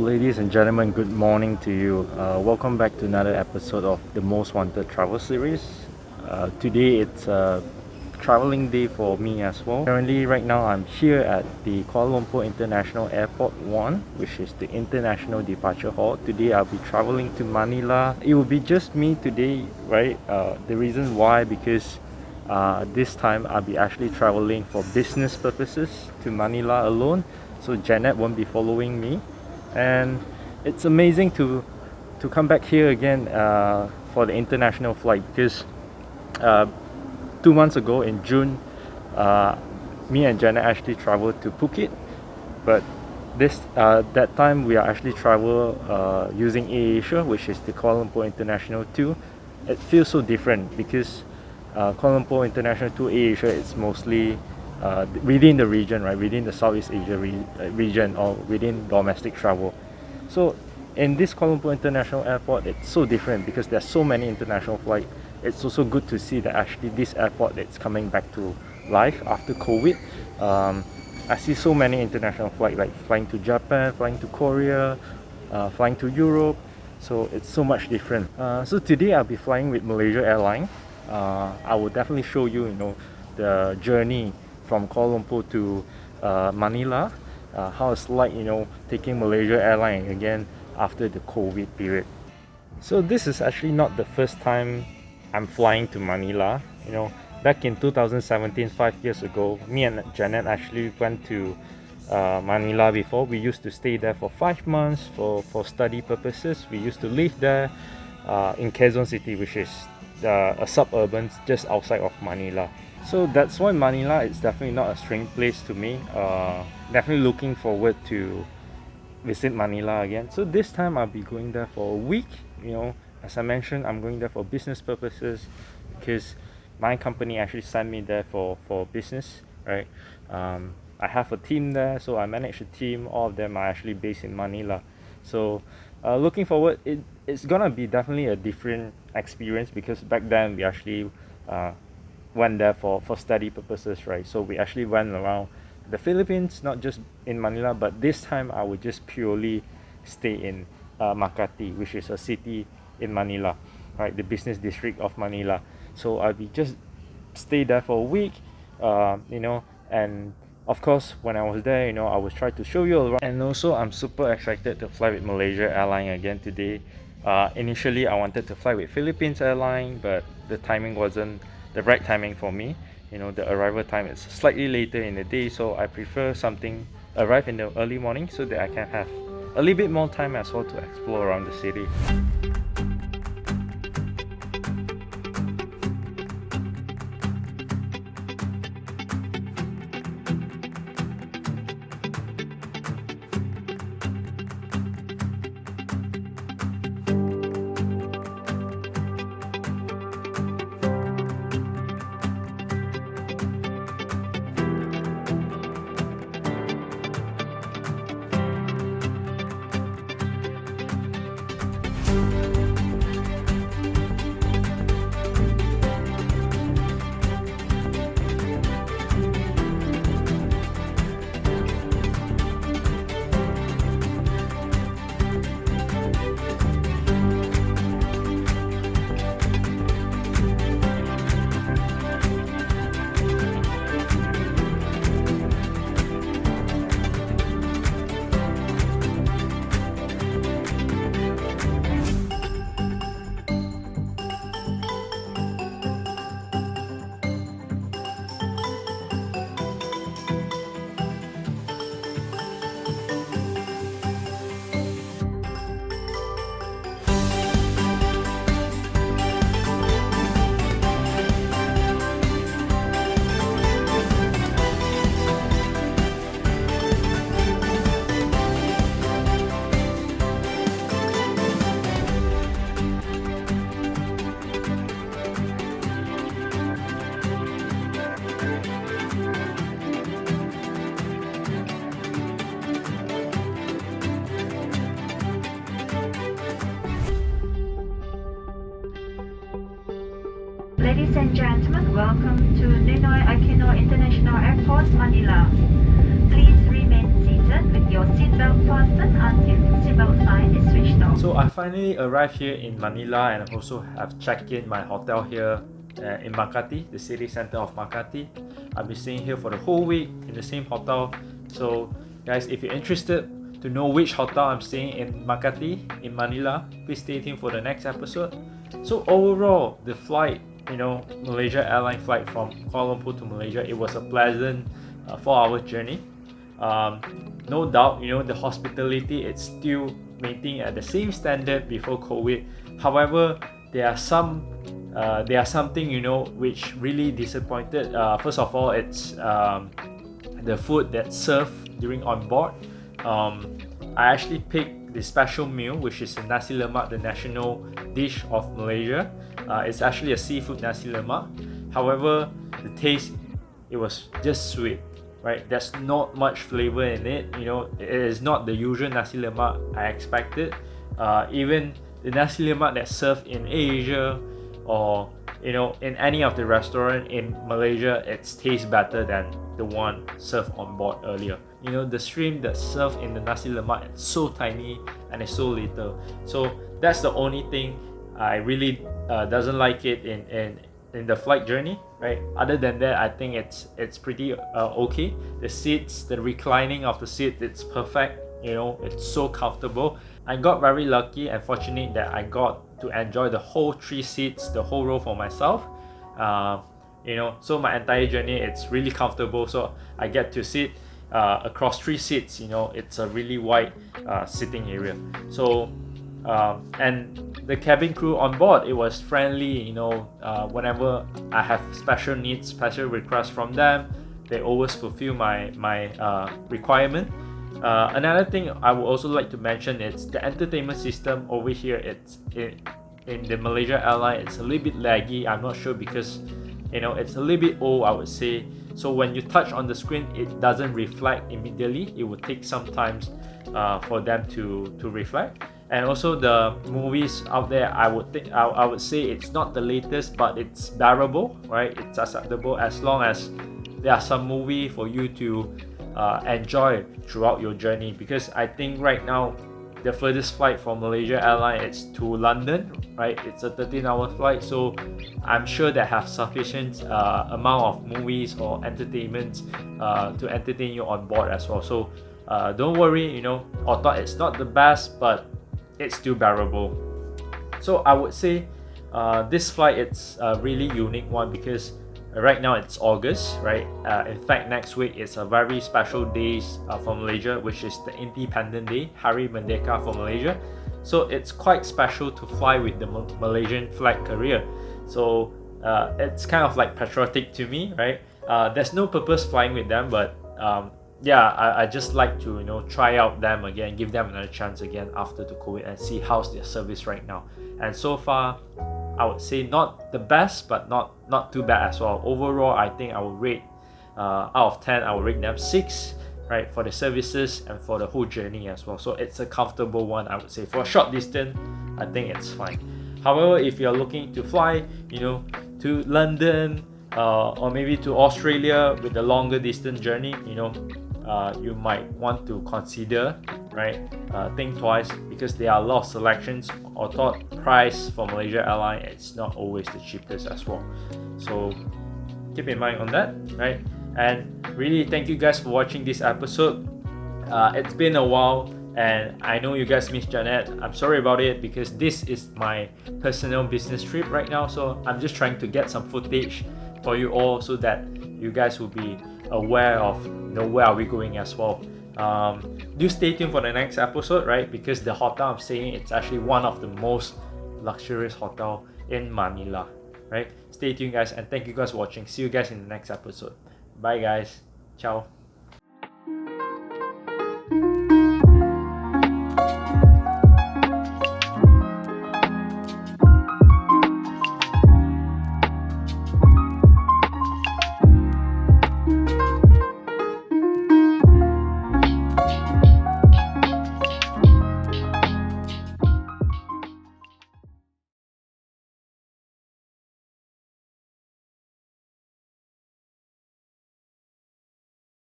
ladies and gentlemen, good morning to you. Welcome back to another episode of the Most Wanted travel series. Today it's a traveling day for me as well. Currently, right now, I'm here at the Kuala Lumpur International Airport 1, which is the International Departure Hall. Today, I'll be traveling to Manila. It will be just me today, right? The reason why, because this time I'll be actually traveling for business purposes to Manila alone. So Janet won't be following me, and it's amazing to come back here again for the international flight, because 2 months ago in June, me and Janet actually traveled to Phuket, but that time we are actually travel using AirAsia, which is the Kuala Lumpur International 2. It feels so different because Kuala Lumpur International 2 AirAsia, it's mostly within the region, right? Within the Southeast Asia region, or within domestic travel. So in this Kuala Lumpur International Airport, it's so different because there's so many international flights. It's also good to see that actually this airport is coming back to life after COVID. I see so many international flights, like flying to Japan, flying to Korea, flying to Europe. So it's so much different. So today I'll be flying with Malaysia Airlines. I will definitely show you, the journey from Kuala Lumpur to Manila, how it's like, taking Malaysia Airlines again after the COVID period. So this is actually not the first time I'm flying to Manila. Back in 2017, 5 years ago, me and Janet actually went to Manila before. We used to stay there for 5 months for study purposes. We used to live there in Quezon City, which is a suburban just outside of Manila. So that's why Manila is definitely not a strange place to me. Definitely looking forward to visit Manila again. So this time I'll be going there for a week. As I mentioned, I'm going there for business purposes because my company actually sent me there for business, right? I have a team there, so I manage a team. All of them are actually based in Manila. So looking forward, it's gonna be definitely a different experience, because back then we actually went there for study purposes, right? So we actually went around the Philippines, not just in Manila, but this time I would just purely stay in Makati, which is a city in Manila, right? The business district of Manila. So I'll be just stay there for a week, and of course when I was there, I was trying to show you around. And also I'm super excited to fly with Malaysia Airlines again today. Initially I wanted to fly with Philippines Airlines, but the timing wasn't the right timing for me. The arrival time is slightly later in the day, so I prefer something arrive in the early morning so that I can have a little bit more time as well to explore around the city. Ladies and gentlemen, welcome to Ninoy Aquino International Airport, Manila. Please remain seated with your seatbelt fastened until the seatbelt sign is switched off. So I finally arrived here in Manila and also have checked in my hotel here in Makati, the city center of Makati. I'll be staying here for the whole week in the same hotel. So guys, if you're interested to know which hotel I'm staying in Makati, in Manila, please stay tuned for the next episode. So overall, the flight, Malaysia Airlines flight from Kuala Lumpur to Malaysia, it was a pleasant 4-hour journey. No doubt, the hospitality, it's still maintained at the same standard before COVID. However, there are something which really disappointed. First of all, it's the food that's served during on board. I actually picked the special meal, which is the nasi lemak, the national dish of Malaysia. It's actually a seafood nasi lemak. However, the taste, it was just sweet, right? There's not much flavor in it. It is not the usual nasi lemak I expected. Even the nasi lemak that's served in Asia or in any of the restaurant in Malaysia, it tastes better than the one served on board earlier. The shrimp that's served in the nasi lemak, it's so tiny and it's so little. So that's the only thing I really doesn't like it in the flight journey, right? Other than that, I think it's pretty okay. The seats, the reclining of the seat, it's perfect. It's so comfortable. I got very lucky and fortunate that I got to enjoy the whole 3 seats, the whole row for myself. So my entire journey, it's really comfortable. So I get to sit across 3 seats. It's a really wide sitting area. So and the cabin crew on board, it was friendly. Whenever I have special needs, special requests from them, they always fulfill my requirement. Another thing I would also like to mention is the entertainment system over here. In the Malaysia Airlines, it's a little bit laggy. I'm not sure because it's a little bit old, I would say. So when you touch on the screen, it doesn't reflect immediately. It would take some time for them to reflect. And also the movies out there, I would say it's not the latest, but it's bearable, right? It's acceptable as long as there are some movie for you to enjoy throughout your journey. Because I think right now the furthest flight from Malaysia Airlines is to London, right? It's a 13-hour flight, so I'm sure they have sufficient amount of movies or entertainment to entertain you on board as well. So don't worry, although it's not the best, but it's still bearable. So I would say this flight, it's a really unique one because right now it's August, right? In fact, next week is a very special day for Malaysia, which is the Independence Day, Hari Merdeka for Malaysia. So it's quite special to fly with the Malaysian flag carrier. So it's kind of like patriotic to me, right? There's no purpose flying with them, but I just like to try out them again, give them another chance again after the COVID and see how's their service right now. And so far, I would say not the best, but not too bad as well. Overall, I think I would rate out of 10, I would rate them 6, right, for the services and for the whole journey as well. So it's a comfortable one, I would say. For a short distance, I think it's fine. However, if you're looking to fly, to London or maybe to Australia with a longer distance journey, you might want to consider, right? Think twice because there are a lot of selections. Although price for Malaysia Airlines, it's not always the cheapest as well. So keep in mind on that, right? And really thank you guys for watching this episode. It's been a while and I know you guys miss Janet. I'm sorry about it because this is my personal business trip right now. So I'm just trying to get some footage for you all so that you guys will be aware of where are we going as well. Do stay tuned for the next episode, right? Because the hotel I'm staying, it's actually one of the most luxurious hotel in Manila, right? Stay tuned guys and thank you guys for watching. See you guys in the next episode. Bye guys. Ciao.